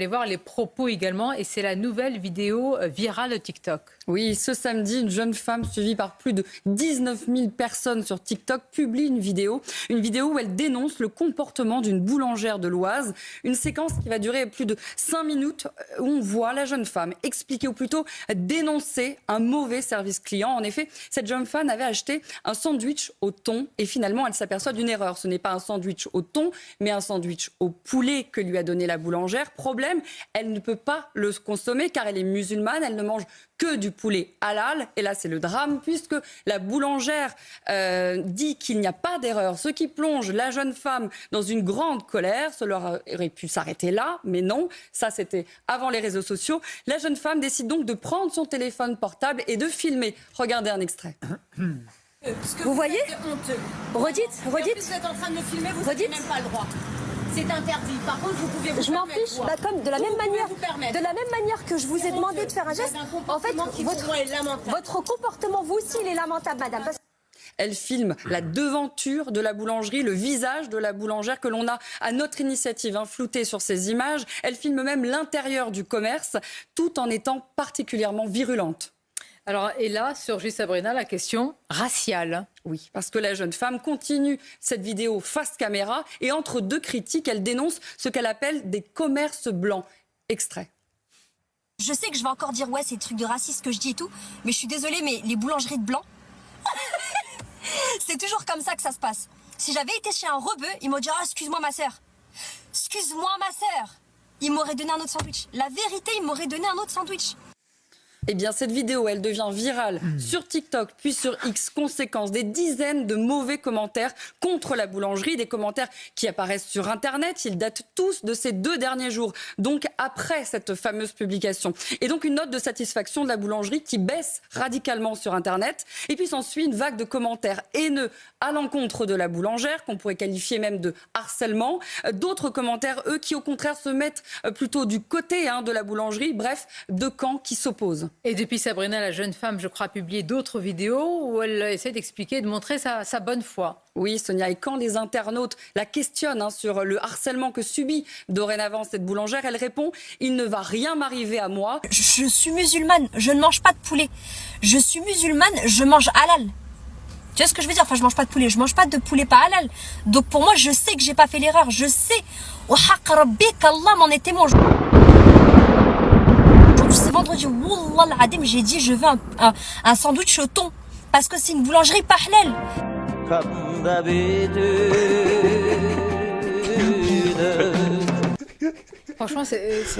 Allez voir les propos également, et c'est la nouvelle vidéo virale de TikTok. Oui, ce samedi, une jeune femme suivie par plus de 19 000 personnes sur TikTok publie une vidéo où elle dénonce le comportement d'une boulangère de l'Oise. Une séquence qui va durer plus de 5 minutes où on voit la jeune femme expliquer ou plutôt dénoncer un mauvais service client. En effet, cette jeune femme avait acheté un sandwich au thon et finalement elle s'aperçoit d'une erreur. Ce n'est pas un sandwich au thon, mais un sandwich au poulet que lui a donné la boulangère. Problème, elle ne peut pas le consommer car elle est musulmane, elle ne mange que du poulet halal. Et là, c'est le drame puisque la boulangère dit qu'il n'y a pas d'erreur, ce qui plonge la jeune femme dans une grande colère. Cela aurait pu s'arrêter là, mais non. Ça, c'était avant les réseaux sociaux. La jeune femme décide donc de prendre son téléphone portable et de filmer. Regardez un extrait. Vous voyez? Redites. Vous êtes en train de me filmer, vous n'avez même pas le droit. C'est interdit. Par contre, vous pouvez vous Je m'en fiche. Bah, comme de la même manière que je vous ai demandé de faire un geste. En fait, votre comportement, vous aussi, il est lamentable, madame. Elle filme la devanture de la boulangerie, le visage de la boulangère que l'on a à notre initiative flouté sur ces images. Elle filme même l'intérieur du commerce, tout en étant particulièrement virulente. Alors, et là, surgit, Sabrina, la question raciale. Oui, parce que la jeune femme continue cette vidéo face caméra et entre deux critiques, elle dénonce ce qu'elle appelle des commerces blancs. Extrait. Je sais que je vais encore dire ouais, c'est des trucs de raciste que je dis et tout, mais je suis désolée, mais les boulangeries de blancs, c'est toujours comme ça que ça se passe. Si j'avais été chez un rebeu, il m'aurait dit ah, excuse-moi ma sœur. Excuse-moi ma sœur. Il m'aurait donné un autre sandwich. La vérité, il m'aurait donné un autre sandwich. Eh bien, cette vidéo, elle devient virale sur TikTok, puis sur X. Conséquence, des dizaines de mauvais commentaires contre la boulangerie, des commentaires qui apparaissent sur Internet. Ils datent tous de ces 2 derniers jours, donc après cette fameuse publication. Et donc, une note de satisfaction de la boulangerie qui baisse radicalement sur Internet. Et puis, s'ensuit une vague de commentaires haineux à l'encontre de la boulangère, qu'on pourrait qualifier même de harcèlement. D'autres commentaires, eux, qui au contraire se mettent plutôt du côté de la boulangerie. Bref, 2 camps qui s'opposent. Et depuis, Sabrina, la jeune femme, je crois, a publié d'autres vidéos où elle essaie d'expliquer, de montrer sa bonne foi. Oui, Sonia, et quand les internautes la questionnent sur le harcèlement que subit dorénavant cette boulangère, elle répond « Il ne va rien m'arriver à moi ». Je suis musulmane, je ne mange pas de poulet. Je suis musulmane, je mange halal. Tu vois ce que je veux dire? Enfin, je mange pas de poulet, je mange pas de poulet pas halal. Donc pour moi, je sais que j'ai pas fait l'erreur, je sais. Wa haq rabbik, Allah m'en est témoin. Ce vendredi, Wallah al-Adim, j'ai dit je veux un sandwich au thon. Parce que c'est une boulangerie pas halal. Franchement, c'est